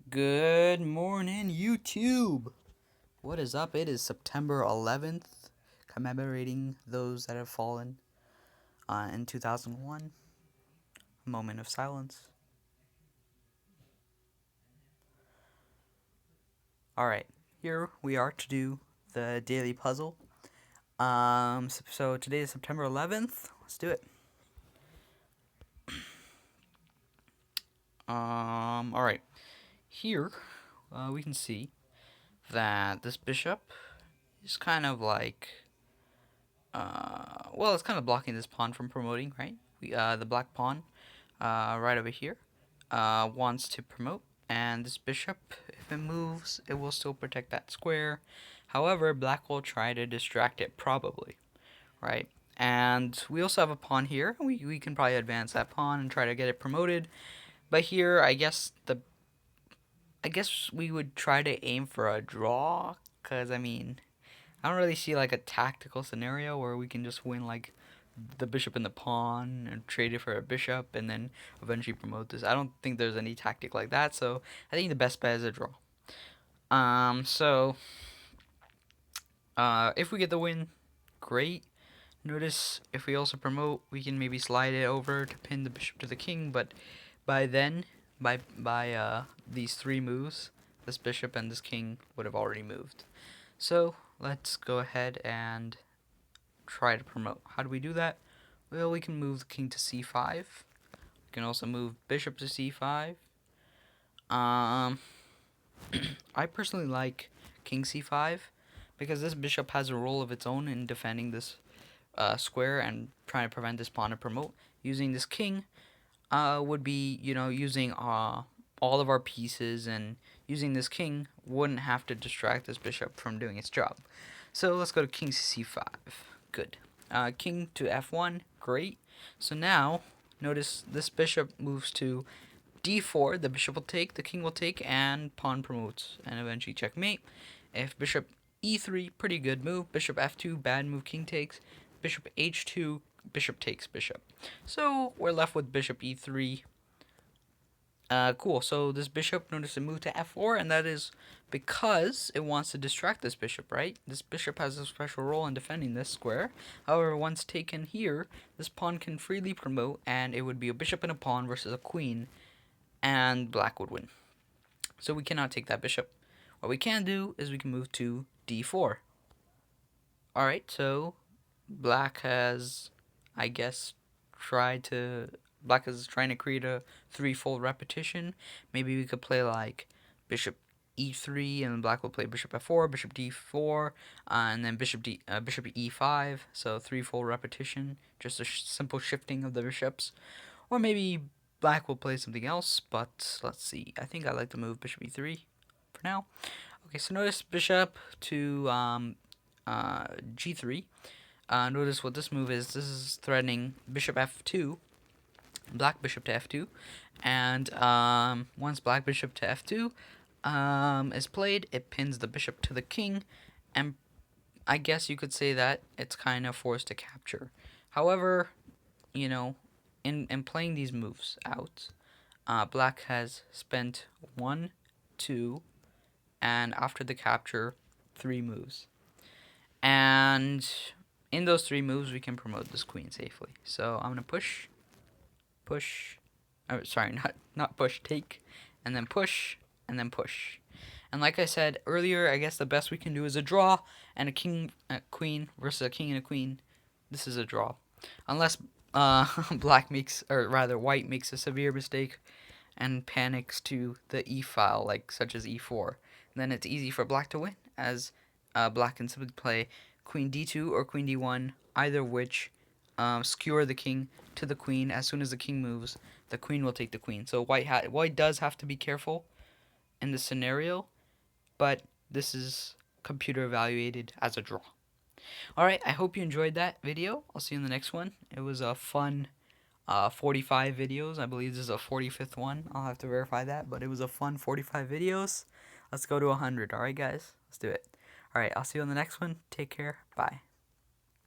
Good morning, YouTube. What is up? It is September 11th, commemorating those that have fallen in 2001. A moment of silence. Alright, here we are to do the daily puzzle. So today is September 11th. Let's do it. Alright. Here, we can see that this bishop is kind of like, well, it's kind of blocking this pawn from promoting, right? The black pawn, right over here, wants to promote, and this bishop, if it moves, it will still protect that square. However, black will try to distract it, probably, right? And we also have a pawn here. We can probably advance that pawn and try to get it promoted. But here, I guess we would try to aim for a draw, because, I mean, I don't really see like a tactical scenario where we can just win like the bishop and the pawn and trade it for a bishop and then eventually promote this. I don't think there's any tactic like that, so I think the best bet is a draw. If we get the win, great. Notice if we also promote, we can maybe slide it over to pin the bishop to the king, but by then, by these three moves, this bishop and this king would have already moved. So let's go ahead and try to promote. How do we do that? Well, we can move the king to c5. We can also move bishop to c5. I personally like king c5 because this bishop has a role of its own in defending this square and trying to prevent this pawn to promote. Using this king would be, using all of our pieces, and using this king wouldn't have to distract this bishop from doing its job. So let's go to king c5. Good. King to f1. Great. So now, notice this bishop moves to d4. The bishop will take, the king will take, and pawn promotes, and eventually checkmate. If bishop e3, pretty good move. Bishop f2, bad move, king takes. Bishop h2, bishop takes bishop. So we're left with bishop e3. Cool. So this bishop, notice it moved to f4, and that is because it wants to distract this bishop, right? This bishop has a special role in defending this square. However, once taken here, this pawn can freely promote, and it would be a bishop and a pawn versus a queen, and black would win. So we cannot take that bishop. What we can do is we can move to d4. Alright, so black has, I guess, Black is trying to create a threefold repetition. Maybe we could play like bishop e3, and black will play bishop f4, bishop d4, and then bishop e5. So threefold repetition, just a simple shifting of the bishops. Or maybe black will play something else, but let's see. I think I like to move bishop e3 for now. Okay, so notice bishop to g3. Notice what this move is. This is threatening bishop f2, black bishop to f2, and once black bishop to f2 is played, it pins the bishop to the king, and I guess you could say that it's kind of forced to capture. However, in playing these moves out, black has spent 1, 2, and after the capture, 3 moves. And in those 3 moves, we can promote this queen safely. So I'm going to push, not push, take, and then push, and then push. And like I said earlier, I guess the best we can do is a draw, and a queen versus a king and a queen. This is a draw. Unless white makes a severe mistake and panics to the e file, such as e4. Then it's easy for black to win, as black can simply play queen d2 or queen d1, either which skewer the king to the queen. As soon as the king moves, the queen will take the queen. So white does have to be careful in this scenario, but this is computer evaluated as a draw. Alright, I hope you enjoyed that video. I'll see you in the next one. It was a fun 45 videos. I believe this is a 45th one. I'll have to verify that, but it was a fun 45 videos. Let's go to 100. Alright, guys? Let's do it. Alright, I'll see you on the next one. Take care. Bye.